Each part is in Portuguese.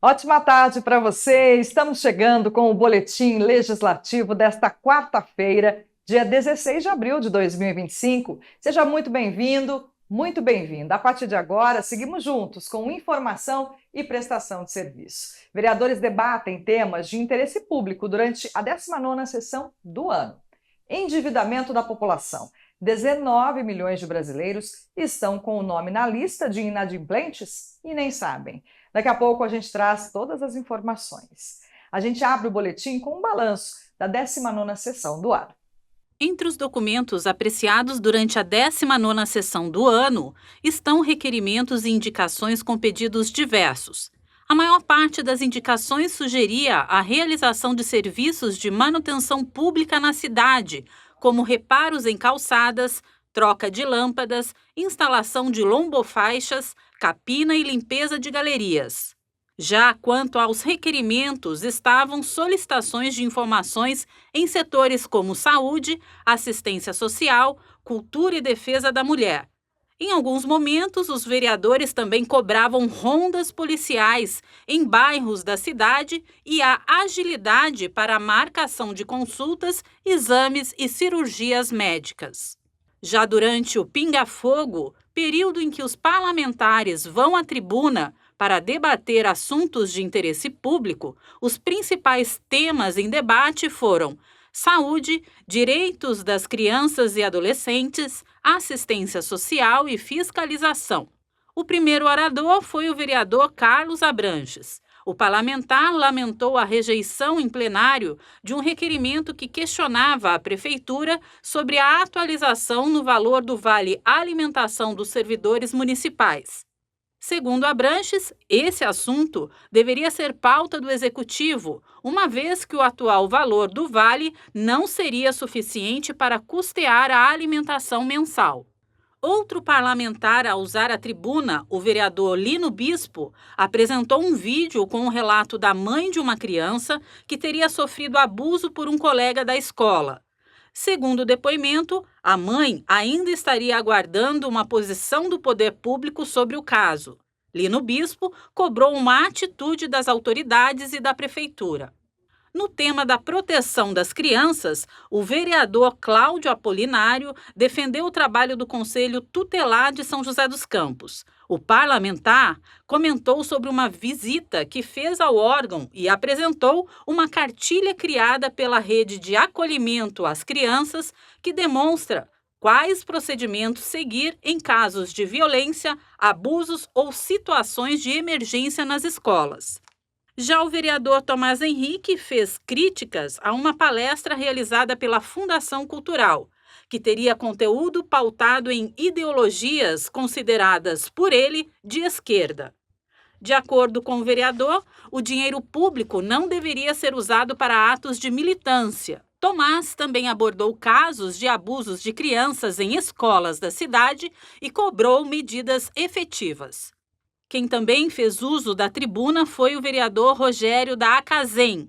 Ótima tarde para você. Estamos chegando com o boletim legislativo desta quarta-feira, dia 16 de abril de 2025. Seja muito bem-vindo, muito bem-vinda. A partir de agora, seguimos juntos com informação e prestação de serviço. Vereadores debatem temas de interesse público durante a 19ª sessão do ano. Endividamento da população. 19 milhões de brasileiros estão com o nome na lista de inadimplentes e nem sabem. Daqui a pouco a gente traz todas as informações. A gente abre o boletim com um balanço da 19ª sessão do ano. Entre os documentos apreciados durante a 19ª sessão do ano estão requerimentos e indicações com pedidos diversos. A maior parte das indicações sugeria a realização de serviços de manutenção pública na cidade, como reparos em calçadas, troca de lâmpadas, instalação de lombofaixas, capina e limpeza de galerias. Já quanto aos requerimentos, estavam solicitações de informações em setores como saúde, assistência social, cultura e defesa da mulher. Em alguns momentos, os vereadores também cobravam rondas policiais em bairros da cidade e a agilidade para a marcação de consultas, exames e cirurgias médicas. Já durante o pinga-fogo, período em que os parlamentares vão à tribuna para debater assuntos de interesse público, os principais temas em debate foram saúde, direitos das crianças e adolescentes, assistência social e fiscalização. O primeiro orador foi o vereador Carlos Abranches. O parlamentar lamentou a rejeição em plenário de um requerimento que questionava a prefeitura sobre a atualização no valor do Vale Alimentação dos servidores municipais. Segundo Abranches, esse assunto deveria ser pauta do Executivo, uma vez que o atual valor do vale não seria suficiente para custear a alimentação mensal. Outro parlamentar a usar a tribuna, o vereador Lino Bispo, apresentou um vídeo com o relato da mãe de uma criança que teria sofrido abuso por um colega da escola. Segundo o depoimento, a mãe ainda estaria aguardando uma posição do poder público sobre o caso. Lino Bispo cobrou uma atitude das autoridades e da prefeitura. No tema da proteção das crianças, o vereador Cláudio Apolinário defendeu o trabalho do Conselho Tutelar de São José dos Campos. O parlamentar comentou sobre uma visita que fez ao órgão e apresentou uma cartilha criada pela Rede de Acolhimento às Crianças que demonstra quais procedimentos seguir em casos de violência, abusos ou situações de emergência nas escolas. Já o vereador Tomás Henrique fez críticas a uma palestra realizada pela Fundação Cultural, que teria conteúdo pautado em ideologias consideradas por ele de esquerda. De acordo com o vereador, o dinheiro público não deveria ser usado para atos de militância. Tomás também abordou casos de abusos de crianças em escolas da cidade e cobrou medidas efetivas. Quem também fez uso da tribuna foi o vereador Rogério da Acazem.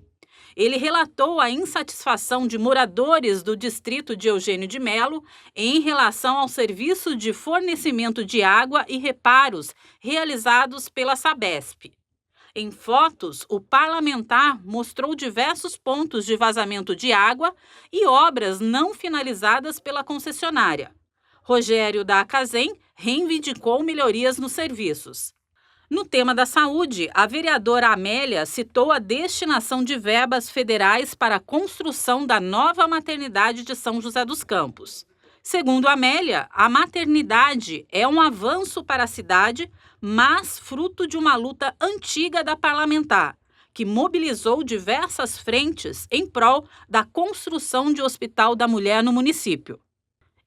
Ele relatou a insatisfação de moradores do distrito de Eugênio de Melo em relação ao serviço de fornecimento de água e reparos realizados pela Sabesp. Em fotos, o parlamentar mostrou diversos pontos de vazamento de água e obras não finalizadas pela concessionária. Rogério da Acazem reivindicou melhorias nos serviços. No tema da saúde, a vereadora Amélia citou a destinação de verbas federais para a construção da nova maternidade de São José dos Campos. Segundo Amélia, a maternidade é um avanço para a cidade, mas fruto de uma luta antiga da parlamentar, que mobilizou diversas frentes em prol da construção de hospital da mulher no município.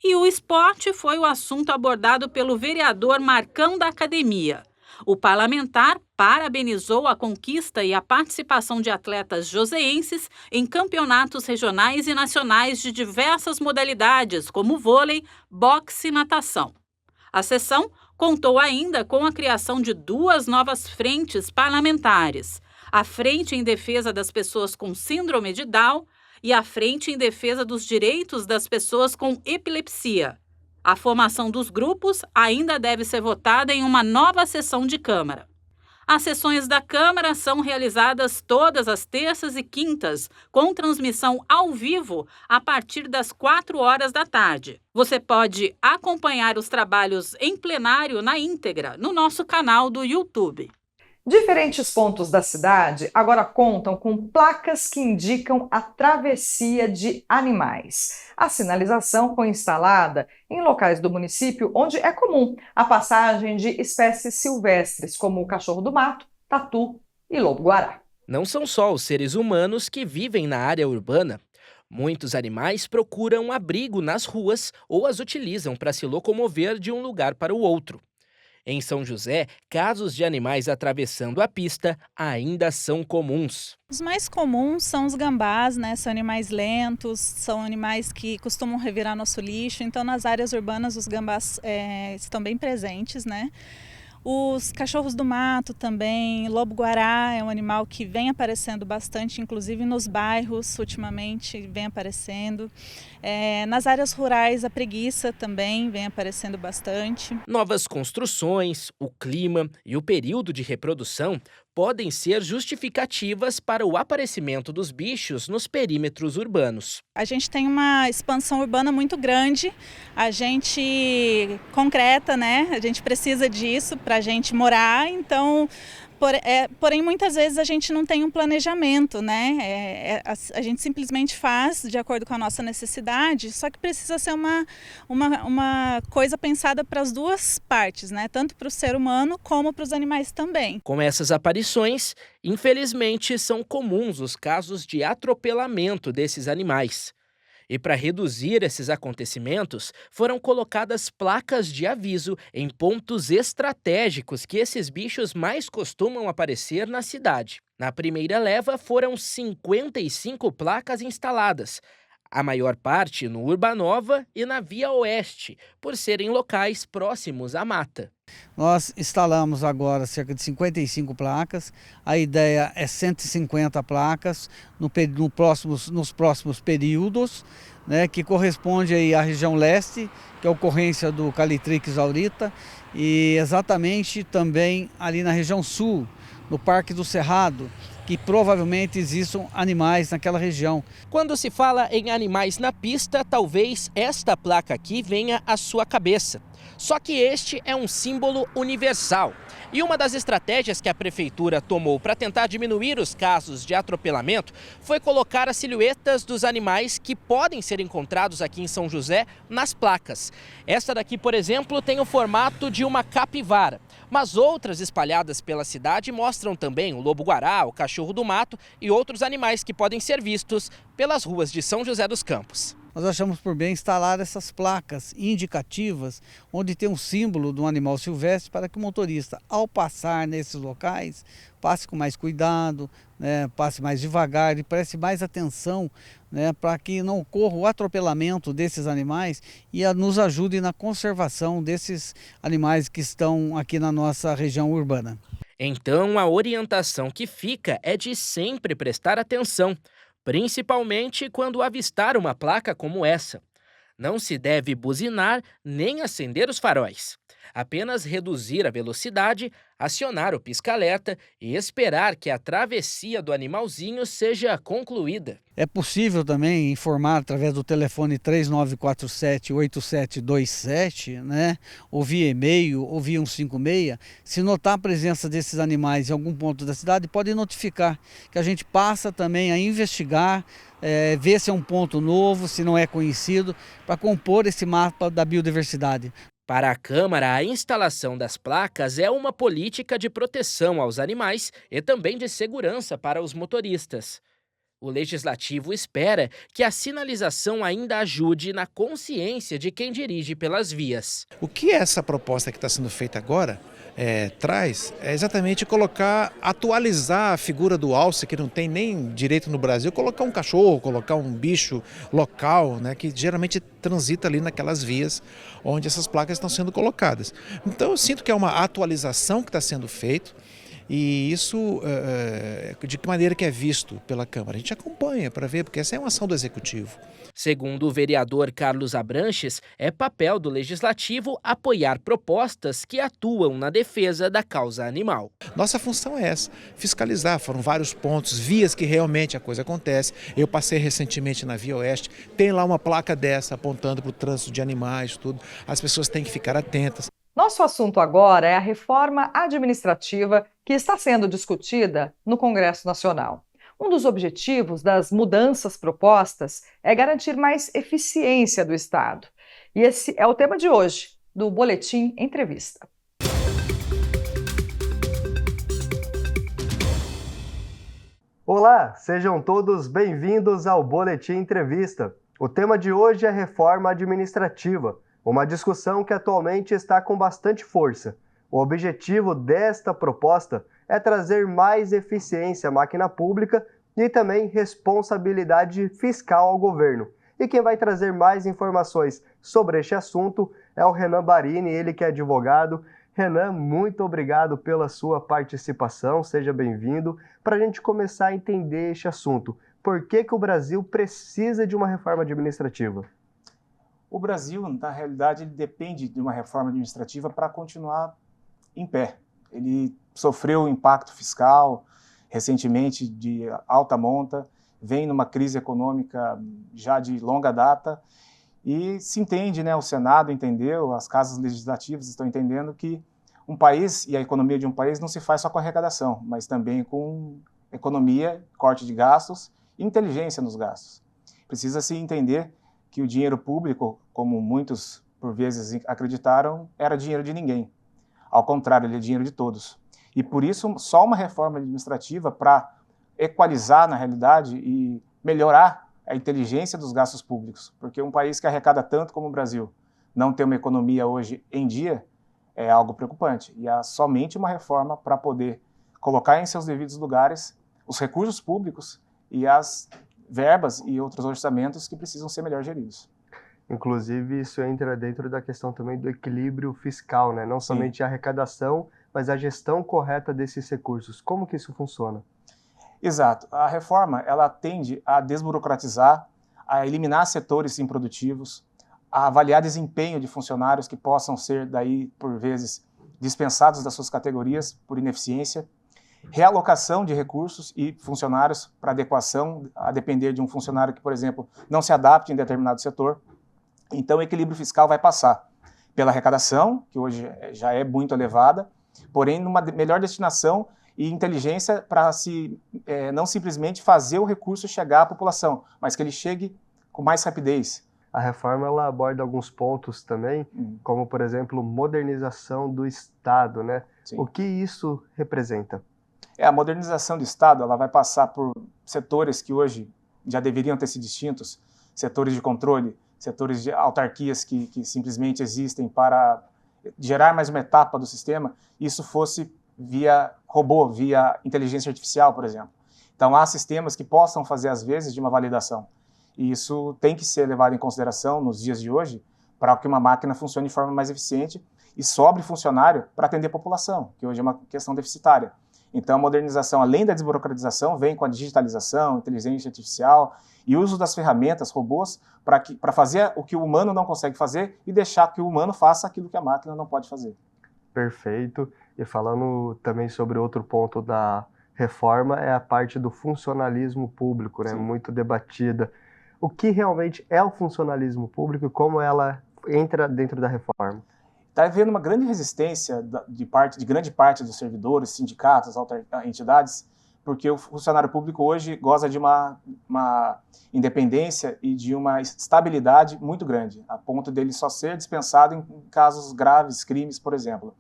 E o esporte foi o assunto abordado pelo vereador Marcão da Academia. O parlamentar parabenizou a conquista e a participação de atletas joseenses em campeonatos regionais e nacionais de diversas modalidades, como vôlei, boxe e natação. A sessão contou ainda com a criação de 2 novas frentes parlamentares: a Frente em Defesa das Pessoas com Síndrome de Down e a Frente em Defesa dos Direitos das Pessoas com Epilepsia. A formação dos grupos ainda deve ser votada em uma nova sessão de Câmara. As sessões da Câmara são realizadas todas as terças e quintas, com transmissão ao vivo a partir das 4 horas da tarde. Você pode acompanhar os trabalhos em plenário na íntegra no nosso canal do YouTube. Diferentes pontos da cidade agora contam com placas que indicam a travessia de animais. A sinalização foi instalada em locais do município onde é comum a passagem de espécies silvestres, como o cachorro do mato, tatu e lobo-guará. Não são só os seres humanos que vivem na área urbana. Muitos animais procuram abrigo nas ruas ou as utilizam para se locomover de um lugar para o outro. Em São José, casos de animais atravessando a pista ainda são comuns. Os mais comuns são os gambás, né? São animais lentos, são animais que costumam revirar nosso lixo. Então, nas áreas urbanas, os gambás estão bem presentes, né? Os cachorros do mato também, lobo-guará é um animal que vem aparecendo bastante, inclusive nos bairros, ultimamente vem aparecendo. Nas áreas rurais, a preguiça também vem aparecendo bastante. Novas construções, o clima e o período de reprodução podem ser justificativas para o aparecimento dos bichos nos perímetros urbanos. A gente tem uma expansão urbana muito grande, a gente concreta, né? A gente precisa disso para a gente morar, então... Porém, muitas vezes a gente não tem um planejamento, né? A gente simplesmente faz de acordo com a nossa necessidade, só que precisa ser uma coisa pensada para as duas partes, né? Tanto para o ser humano como para os animais também. Com essas aparições, infelizmente, são comuns os casos de atropelamento desses animais. E para reduzir esses acontecimentos, foram colocadas placas de aviso em pontos estratégicos que esses bichos mais costumam aparecer na cidade. Na primeira leva, foram 55 placas instaladas, a maior parte no Urbanova e na Via Oeste, por serem locais próximos à mata. Nós instalamos agora cerca de 55 placas, a ideia é 150 placas nos próximos períodos, né, que corresponde aí à região leste, que é a ocorrência do Calitrix aurita, e exatamente também ali na região sul, no Parque do Cerrado, que provavelmente existam animais naquela região. Quando se fala em animais na pista, talvez esta placa aqui venha à sua cabeça. Só que este é um símbolo universal. E uma das estratégias que a prefeitura tomou para tentar diminuir os casos de atropelamento foi colocar as silhuetas dos animais que podem ser encontrados aqui em São José nas placas. Esta daqui, por exemplo, tem o formato de uma capivara. Mas outras espalhadas pela cidade mostram também o lobo-guará, o cachorro do mato e outros animais que podem ser vistos pelas ruas de São José dos Campos. Nós achamos por bem instalar essas placas indicativas, onde tem um símbolo de um animal silvestre, para que o motorista, ao passar nesses locais, passe com mais cuidado, né, passe mais devagar e preste mais atenção, né, para que não ocorra o atropelamento desses animais e nos ajude na conservação desses animais que estão aqui na nossa região urbana. Então, a orientação que fica é de sempre prestar atenção, principalmente quando avistar uma placa como essa. Não se deve buzinar nem acender os faróis. Apenas reduzir a velocidade, acionar o pisca-alerta e esperar que a travessia do animalzinho seja concluída. É possível também informar através do telefone 3947-8727, né? Ou via e-mail, ou via 156. Se notar a presença desses animais em algum ponto da cidade, pode notificar, que a gente passa também a investigar, ver se é um ponto novo, se não é conhecido, para compor esse mapa da biodiversidade. Para a Câmara, a instalação das placas é uma política de proteção aos animais e também de segurança para os motoristas. O Legislativo espera que a sinalização ainda ajude na consciência de quem dirige pelas vias. O que essa proposta que está sendo feita agora traz é exatamente atualizar a figura do alce, que não tem nem direito no Brasil, colocar um cachorro, colocar um bicho local, né, que geralmente transita ali naquelas vias onde essas placas estão sendo colocadas. Então eu sinto que é uma atualização que está sendo feita. E isso, de que maneira que é visto pela Câmara? A gente acompanha para ver, porque essa é uma ação do Executivo. Segundo o vereador Carlos Abranches, é papel do Legislativo apoiar propostas que atuam na defesa da causa animal. Nossa função é essa, fiscalizar. Foram vários pontos, vias que realmente a coisa acontece. Eu passei recentemente na Via Oeste, tem lá uma placa dessa apontando para o trânsito de animais, tudo. As pessoas têm que ficar atentas. Nosso assunto agora é a reforma administrativa que está sendo discutida no Congresso Nacional. Um dos objetivos das mudanças propostas é garantir mais eficiência do Estado. E esse é o tema de hoje, do Boletim Entrevista. Olá, sejam todos bem-vindos ao Boletim Entrevista. O tema de hoje é reforma administrativa, uma discussão que atualmente está com bastante força. O objetivo desta proposta é trazer mais eficiência à máquina pública e também responsabilidade fiscal ao governo. E quem vai trazer mais informações sobre este assunto é o Renan Barini, ele que é advogado. Renan, muito obrigado pela sua participação, seja bem-vindo. Para a gente começar a entender este assunto, por que o Brasil precisa de uma reforma administrativa? O Brasil, na realidade, ele depende de uma reforma administrativa para continuar em pé. Ele sofreu impacto fiscal recentemente de alta monta, vem numa crise econômica já de longa data e se entende, né, o Senado entendeu, as casas legislativas estão entendendo que um país e a economia de um país não se faz só com arrecadação, mas também com economia, corte de gastos e inteligência nos gastos. Precisa se entender que o dinheiro público, como muitos por vezes acreditaram, era dinheiro de ninguém. Ao contrário, ele é dinheiro de todos. E por isso, só uma reforma administrativa para equalizar, na realidade, e melhorar a inteligência dos gastos públicos. Porque um país que arrecada tanto como o Brasil não ter uma economia hoje em dia é algo preocupante. E há somente uma reforma para poder colocar em seus devidos lugares os recursos públicos e as verbas e outros orçamentos que precisam ser melhor geridos. Inclusive, isso entra dentro da questão também do equilíbrio fiscal, né? Não somente a arrecadação, mas a gestão correta desses recursos. Como que isso funciona? Exato. A reforma, ela tende a desburocratizar, a eliminar setores improdutivos, a avaliar desempenho de funcionários que possam ser, daí, por vezes, dispensados das suas categorias por ineficiência, realocação de recursos e funcionários para adequação, a depender de um funcionário que, por exemplo, não se adapte em determinado setor. Então, o equilíbrio fiscal vai passar pela arrecadação, que hoje já é muito elevada, porém, numa melhor destinação e inteligência para não simplesmente fazer o recurso chegar à população, mas que ele chegue com mais rapidez. A reforma ela aborda alguns pontos também, como, por exemplo, modernização do Estado, né? Sim. O que isso representa? A modernização do Estado ela vai passar por setores que hoje já deveriam ter sido extintos, setores de controle, setores de autarquias que simplesmente existem para gerar mais uma etapa do sistema, isso fosse via robô, via inteligência artificial, por exemplo. Então, há sistemas que possam fazer, às vezes, de uma validação. E isso tem que ser levado em consideração nos dias de hoje para que uma máquina funcione de forma mais eficiente e sobre funcionário para atender a população, que hoje é uma questão deficitária. Então, a modernização, além da desburocratização, vem com a digitalização, inteligência artificial e uso das ferramentas, robôs, para fazer o que o humano não consegue fazer e deixar que o humano faça aquilo que a máquina não pode fazer. Perfeito. E falando também sobre outro ponto da reforma, é a parte do funcionalismo público, né? Sim. Muito debatida. O que realmente é o funcionalismo público e como ela entra dentro da reforma? Está havendo uma grande resistência de grande parte dos servidores, sindicatos, entidades, porque o funcionário público hoje goza de uma independência e de uma estabilidade muito grande, a ponto dele só ser dispensado em casos graves, crimes, por exemplo.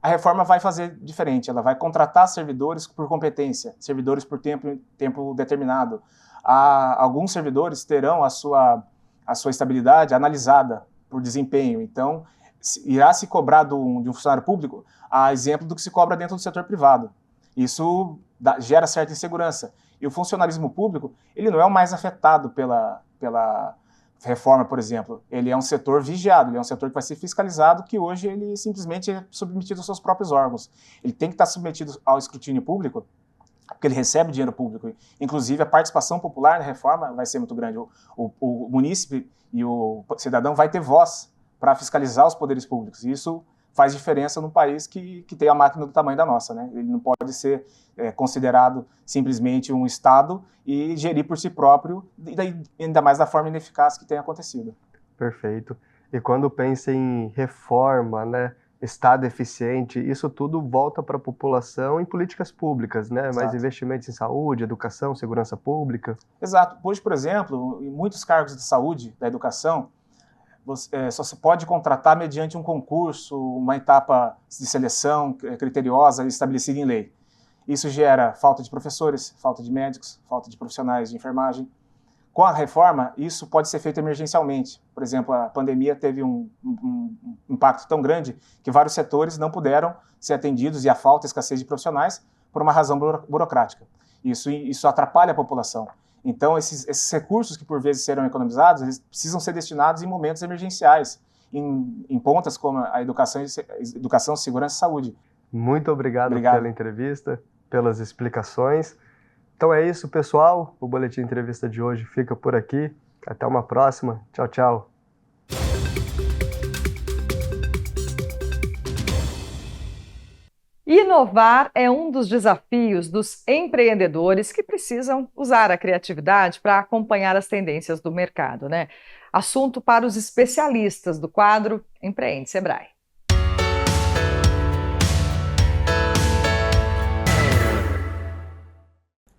A reforma vai fazer diferente, ela vai contratar servidores por competência, servidores por tempo determinado. Alguns servidores terão a sua estabilidade analisada por desempenho, então irá se cobrar de um funcionário público a exemplo do que se cobra dentro do setor privado. Isso gera certa insegurança. E o funcionalismo público, ele não é o mais afetado reforma, por exemplo, ele é um setor vigiado, ele é um setor que vai ser fiscalizado, que hoje ele simplesmente é submetido aos seus próprios órgãos. Ele tem que estar submetido ao escrutínio público, porque ele recebe dinheiro público. Inclusive, a participação popular na reforma vai ser muito grande. O munícipe e o cidadão vai ter voz para fiscalizar os poderes públicos. E isso faz diferença num país que tem a máquina do tamanho da nossa, né? Ele não pode ser considerado simplesmente um Estado e gerir por si próprio, e daí, ainda mais da forma ineficaz que tem acontecido. Perfeito. E quando pensa em reforma, né, Estado eficiente, isso tudo volta para a população em políticas públicas, né? Mais investimentos em saúde, educação, segurança pública. Exato. Hoje, por exemplo, em muitos cargos de saúde, da educação, só se pode contratar mediante um concurso, uma etapa de seleção criteriosa estabelecida em lei. Isso gera falta de professores, falta de médicos, falta de profissionais de enfermagem. Com a reforma, isso pode ser feito emergencialmente. Por exemplo, a pandemia teve um impacto tão grande que vários setores não puderam ser atendidos e a falta, a escassez de profissionais por uma razão burocrática. Isso atrapalha a população. Então, esses recursos que por vezes serão economizados, eles precisam ser destinados em momentos emergenciais, em pontas como a educação, segurança e saúde. Muito obrigado pela entrevista, pelas explicações. Então é isso, pessoal. O Boletim Entrevista de hoje fica por aqui. Até uma próxima. Tchau, tchau. Inovar é um dos desafios dos empreendedores que precisam usar a criatividade para acompanhar as tendências do mercado, né? Assunto para os especialistas do quadro Empreende Sebrae.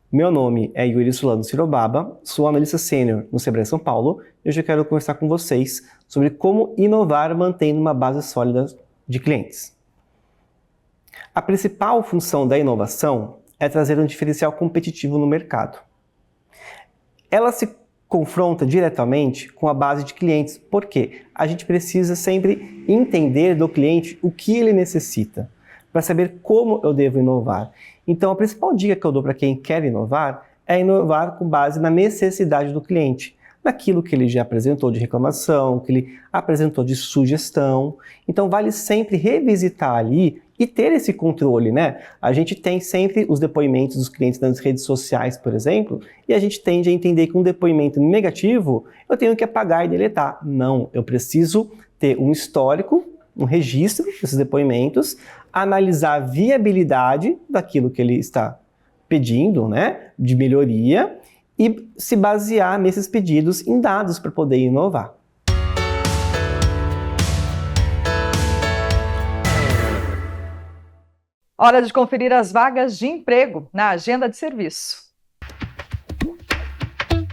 Meu nome é Yuri Solano Sirobaba, sou analista sênior no Sebrae São Paulo e hoje eu quero conversar com vocês sobre como inovar mantendo uma base sólida de clientes. A principal função da inovação é trazer um diferencial competitivo no mercado. Ela se confronta diretamente com a base de clientes, porque a gente precisa sempre entender do cliente o que ele necessita, para saber como eu devo inovar. Então, a principal dica que eu dou para quem quer inovar é inovar com base na necessidade do cliente, naquilo que ele já apresentou de reclamação, que ele apresentou de sugestão. Então, vale sempre revisitar ali e ter esse controle, né? A gente tem sempre os depoimentos dos clientes nas redes sociais, por exemplo, e a gente tende a entender que um depoimento negativo eu tenho que apagar e deletar. Não, eu preciso ter um histórico, um registro desses depoimentos, analisar a viabilidade daquilo que ele está pedindo, né, de melhoria, e se basear nesses pedidos em dados para poder inovar. Hora de conferir as vagas de emprego na agenda de serviço.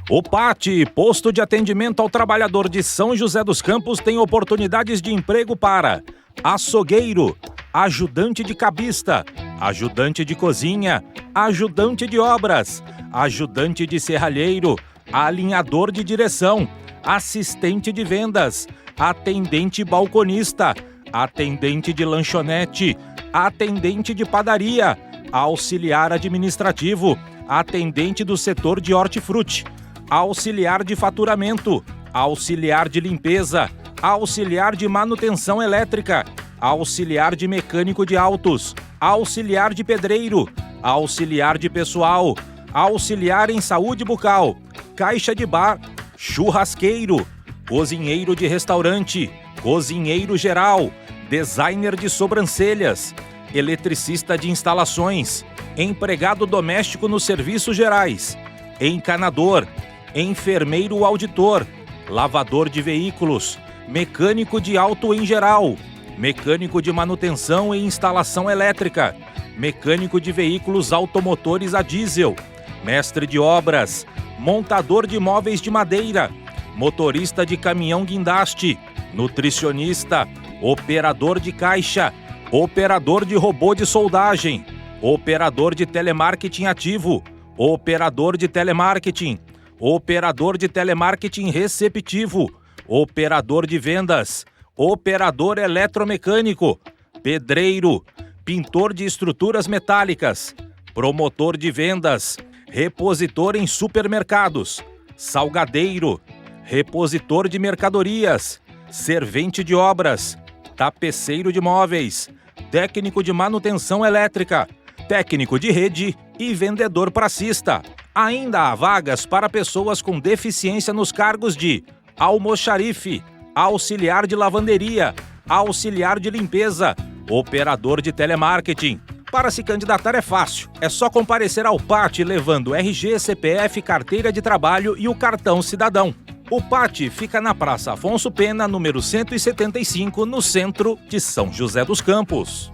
O PAT, Posto de Atendimento ao Trabalhador de São José dos Campos, tem oportunidades de emprego para açougueiro, ajudante de cabista, ajudante de cozinha, ajudante de obras, ajudante de serralheiro, alinhador de direção, assistente de vendas, atendente balconista, atendente de lanchonete, atendente de padaria, auxiliar administrativo, atendente do setor de hortifruti, auxiliar de faturamento, auxiliar de limpeza, auxiliar de manutenção elétrica, auxiliar de mecânico de autos, auxiliar de pedreiro, auxiliar de pessoal, auxiliar em saúde bucal, caixa de bar, churrasqueiro, cozinheiro de restaurante, cozinheiro geral, designer de sobrancelhas, eletricista de instalações, empregado doméstico nos serviços gerais, encanador, enfermeiro auditor, lavador de veículos, mecânico de auto em geral, mecânico de manutenção e instalação elétrica, mecânico de veículos automotores a diesel, mestre de obras, montador de móveis de madeira, motorista de caminhão guindaste, nutricionista, operador de caixa, operador de robô de soldagem, operador de telemarketing ativo, operador de telemarketing, operador de telemarketing receptivo, operador de vendas, operador eletromecânico, pedreiro, pintor de estruturas metálicas, promotor de vendas, repositor em supermercados, salgadeiro, repositor de mercadorias, servente de obras, tapeceiro de móveis, técnico de manutenção elétrica, técnico de rede e vendedor pracista. Ainda há vagas para pessoas com deficiência nos cargos de almoxarife, auxiliar de lavanderia, auxiliar de limpeza, operador de telemarketing. Para se candidatar é fácil, é só comparecer ao PAT levando RG, CPF, carteira de trabalho e o cartão cidadão. O PAT fica na Praça Afonso Pena, número 175, no centro de São José dos Campos.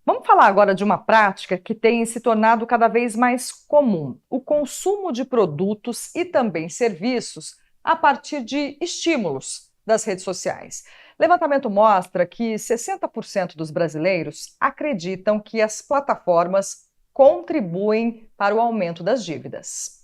Vamos falar agora de uma prática que tem se tornado cada vez mais comum: o consumo de produtos e também serviços a partir de estímulos das redes sociais. Levantamento mostra que 60% dos brasileiros acreditam que as plataformas contribuem para o aumento das dívidas.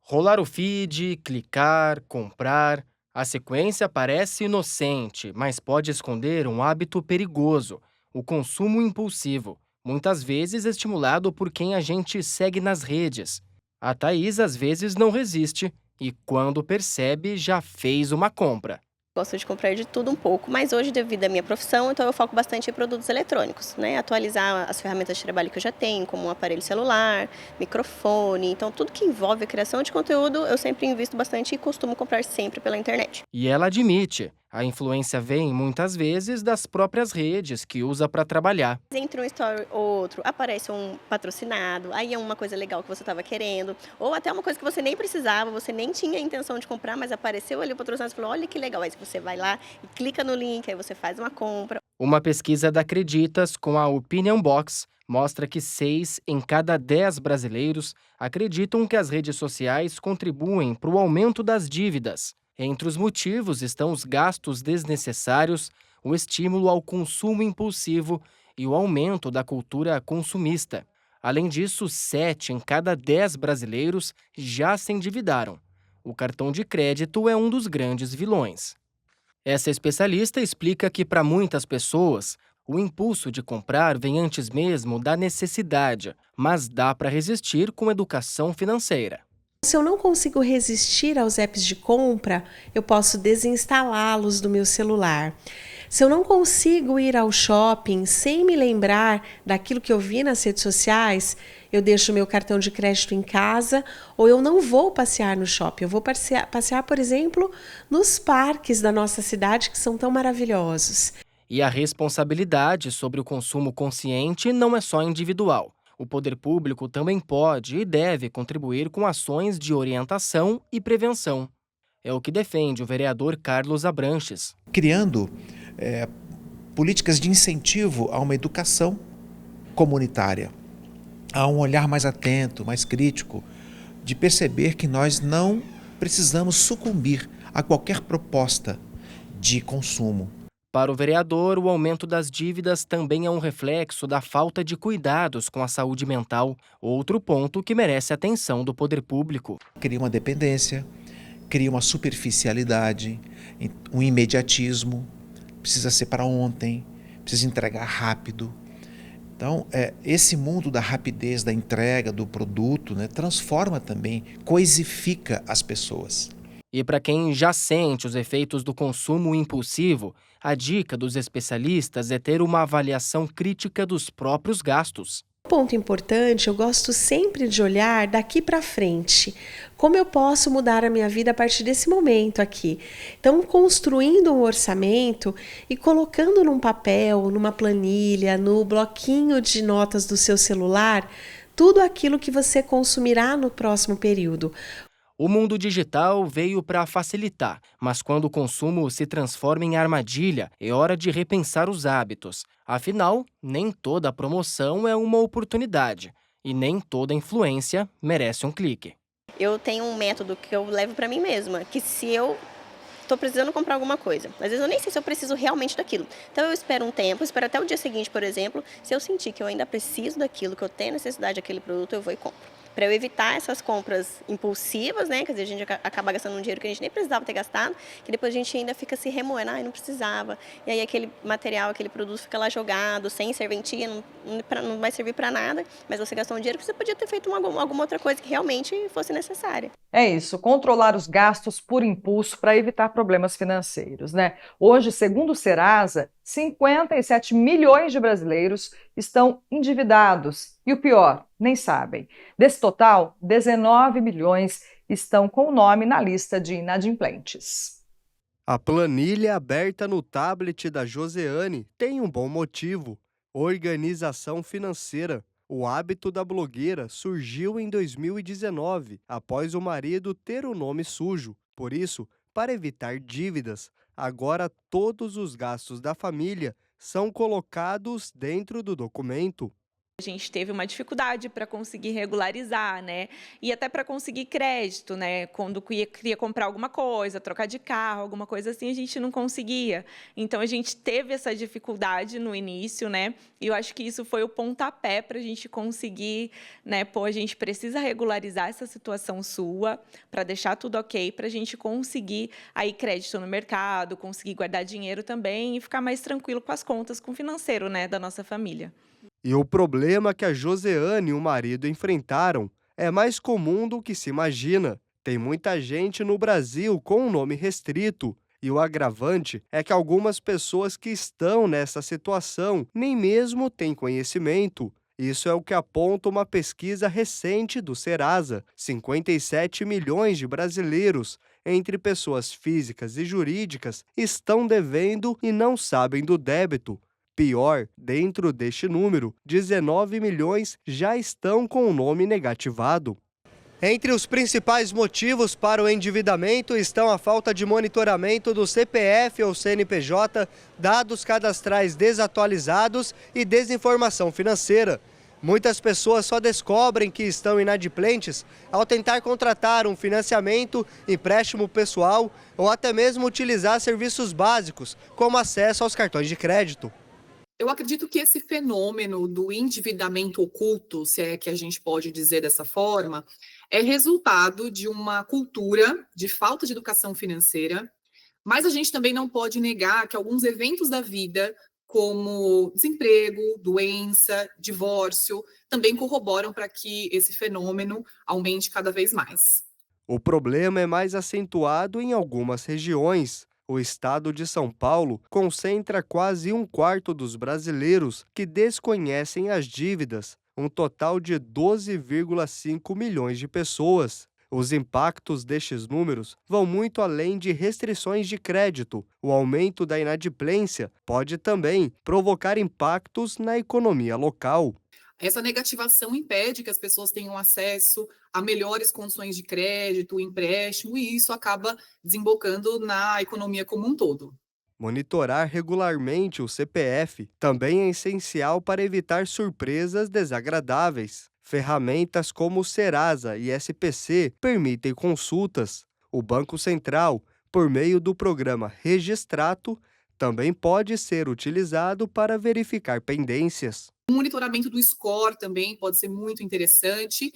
Rolar o feed, clicar, comprar. A sequência parece inocente, mas pode esconder um hábito perigoso: o consumo impulsivo, muitas vezes estimulado por quem a gente segue nas redes. A Thaís às vezes não resiste e, quando percebe, já fez uma compra. Gosto de comprar de tudo um pouco, mas hoje, devido à minha profissão, então eu foco bastante em produtos eletrônicos, né? Atualizar as ferramentas de trabalho que eu já tenho, como um aparelho celular, microfone. Então, tudo que envolve a criação de conteúdo, eu sempre invisto bastante e costumo comprar sempre pela internet. E ela admite, a influência vem muitas vezes das próprias redes que usa para trabalhar. Entre um story ou outro, aparece um patrocinado, aí é uma coisa legal que você estava querendo, ou até uma coisa que você nem precisava, você nem tinha a intenção de comprar, mas apareceu ali o patrocinado e falou: olha que legal. Aí você vai lá e clica no link, aí você faz uma compra. Uma pesquisa da Acreditas com a Opinion Box mostra que 6 em cada 10 brasileiros acreditam que as redes sociais contribuem para o aumento das dívidas. Entre os motivos estão os gastos desnecessários, o estímulo ao consumo impulsivo e o aumento da cultura consumista. Além disso, 7 em cada 10 brasileiros já se endividaram. O cartão de crédito é um dos grandes vilões. Essa especialista explica que, para muitas pessoas, o impulso de comprar vem antes mesmo da necessidade, mas dá para resistir com educação financeira. Se eu não consigo resistir aos apps de compra, eu posso desinstalá-los do meu celular. Se eu não consigo ir ao shopping sem me lembrar daquilo que eu vi nas redes sociais, eu deixo o meu cartão de crédito em casa ou eu não vou passear no shopping. Eu vou passear, por exemplo, nos parques da nossa cidade, que são tão maravilhosos. E a responsabilidade sobre o consumo consciente não é só individual. O poder público também pode e deve contribuir com ações de orientação e prevenção. É o que defende o vereador Carlos Abranches. Criando políticas de incentivo a uma educação comunitária, a um olhar mais atento, mais crítico, de perceber que nós não precisamos sucumbir a qualquer proposta de consumo. Para o vereador, o aumento das dívidas também é um reflexo da falta de cuidados com a saúde mental, outro ponto que merece atenção do poder público. Cria uma dependência, cria uma superficialidade, um imediatismo, precisa ser para ontem, precisa entregar rápido. Então, esse mundo da rapidez, da entrega do produto, transforma também, coisifica as pessoas. E para quem já sente os efeitos do consumo impulsivo, a dica dos especialistas é ter uma avaliação crítica dos próprios gastos. Um ponto importante, eu gosto sempre de olhar daqui para frente. Como eu posso mudar a minha vida a partir desse momento aqui? Então, construindo um orçamento e colocando num papel, numa planilha, no bloquinho de notas do seu celular, tudo aquilo que você consumirá no próximo período. O mundo digital veio para facilitar, mas quando o consumo se transforma em armadilha, é hora de repensar os hábitos. Afinal, nem toda promoção é uma oportunidade e nem toda influência merece um clique. Eu tenho um método que eu levo para mim mesma, que se eu estou precisando comprar alguma coisa, às vezes eu nem sei se eu preciso realmente daquilo. Então eu espero um tempo, espero até o dia seguinte, por exemplo, se eu sentir que eu ainda preciso daquilo, que eu tenho necessidade daquele produto, eu vou e compro. para eu evitar essas compras impulsivas, né? Quer dizer, a gente acaba gastando um dinheiro que a gente nem precisava ter gastado, que depois a gente ainda fica se remoendo, não precisava. E aí aquele material, aquele produto fica lá jogado, sem serventia, não vai servir para nada, mas você gastou um dinheiro que você podia ter feito alguma outra coisa que realmente fosse necessária. É isso, controlar os gastos por impulso para evitar problemas financeiros, né? Hoje, segundo o Serasa, 57 milhões de brasileiros estão endividados. E o pior, nem sabem. Desse total, 19 milhões estão com o nome na lista de inadimplentes. A planilha aberta no tablet da Joseane tem um bom motivo: organização financeira. O hábito da blogueira surgiu em 2019, após o marido ter o nome sujo. Por isso, para evitar dívidas, agora todos os gastos da família são colocados dentro do documento. A gente teve uma dificuldade para conseguir regularizar, né? E até para conseguir crédito, né? Quando queria comprar alguma coisa, trocar de carro, alguma coisa assim, a gente não conseguia. Então, a gente teve essa dificuldade no início, né? E eu acho que isso foi o pontapé para a gente conseguir, né? Pô, a gente precisa regularizar essa situação sua para deixar tudo ok, para a gente conseguir aí crédito no mercado, conseguir guardar dinheiro também e ficar mais tranquilo com as contas, com o financeiro, né? Da nossa família. E o problema que a Joseane e o marido enfrentaram é mais comum do que se imagina. Tem muita gente no Brasil com um nome restrito, e o agravante é que algumas pessoas que estão nessa situação nem mesmo têm conhecimento. Isso é o que aponta uma pesquisa recente do Serasa. 57 milhões de brasileiros, entre pessoas físicas e jurídicas, estão devendo e não sabem do débito. Pior, dentro deste número, 19 milhões já estão com o nome negativado. Entre os principais motivos para o endividamento estão a falta de monitoramento do CPF ou CNPJ, dados cadastrais desatualizados e desinformação financeira. Muitas pessoas só descobrem que estão inadimplentes ao tentar contratar um financiamento, empréstimo pessoal ou até mesmo utilizar serviços básicos, como acesso aos cartões de crédito. Eu acredito que esse fenômeno do endividamento oculto, se é que a gente pode dizer dessa forma, é resultado de uma cultura de falta de educação financeira, mas a gente também não pode negar que alguns eventos da vida, como desemprego, doença, divórcio, também corroboram para que esse fenômeno aumente cada vez mais. O problema é mais acentuado em algumas regiões. O estado de São Paulo concentra quase 1/4 dos brasileiros que desconhecem as dívidas, um total de 12,5 milhões de pessoas. Os impactos destes números vão muito além de restrições de crédito. O aumento da inadimplência pode também provocar impactos na economia local. Essa negativação impede que as pessoas tenham acesso a melhores condições de crédito, empréstimo, e isso acaba desembocando na economia como um todo. Monitorar regularmente o CPF também é essencial para evitar surpresas desagradáveis. Ferramentas como o Serasa e SPC permitem consultas. O Banco Central, por meio do programa Registrato, também pode ser utilizado para verificar pendências. O monitoramento do score também pode ser muito interessante.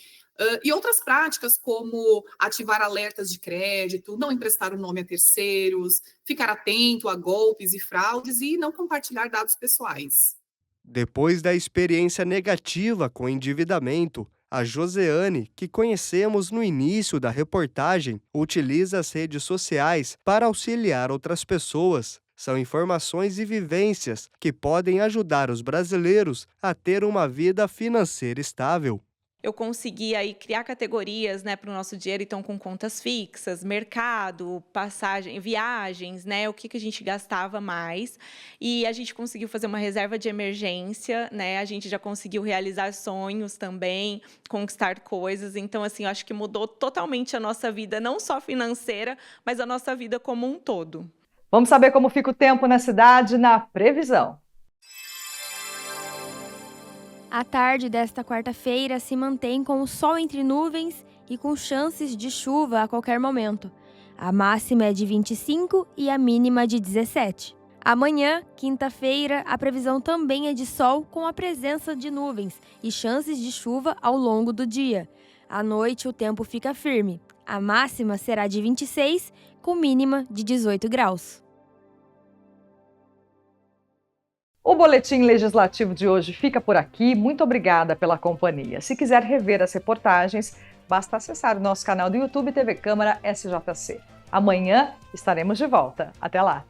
E outras práticas como ativar alertas de crédito, não emprestar o nome a terceiros, ficar atento a golpes e fraudes e não compartilhar dados pessoais. Depois da experiência negativa com endividamento, a Joseane, que conhecemos no início da reportagem, utiliza as redes sociais para auxiliar outras pessoas. São informações e vivências que podem ajudar os brasileiros a ter uma vida financeira estável. Eu consegui aí criar categorias, né, para o nosso dinheiro, então com contas fixas, mercado, passagem, viagens, né, o que a gente gastava mais, e a gente conseguiu fazer uma reserva de emergência, né, a gente já conseguiu realizar sonhos também, conquistar coisas, então assim, eu acho que mudou totalmente a nossa vida, não só financeira, mas a nossa vida como um todo. Vamos saber como fica o tempo na cidade na previsão. A tarde desta quarta-feira se mantém com o sol entre nuvens e com chances de chuva a qualquer momento. A máxima é de 25 e a mínima de 17. Amanhã, quinta-feira, a previsão também é de sol com a presença de nuvens e chances de chuva ao longo do dia. À noite, o tempo fica firme. A máxima será de 26, com mínima de 18 graus. O Boletim Legislativo de hoje fica por aqui. Muito obrigada pela companhia. Se quiser rever as reportagens, basta acessar o nosso canal do YouTube TV Câmara SJC. Amanhã estaremos de volta. Até lá!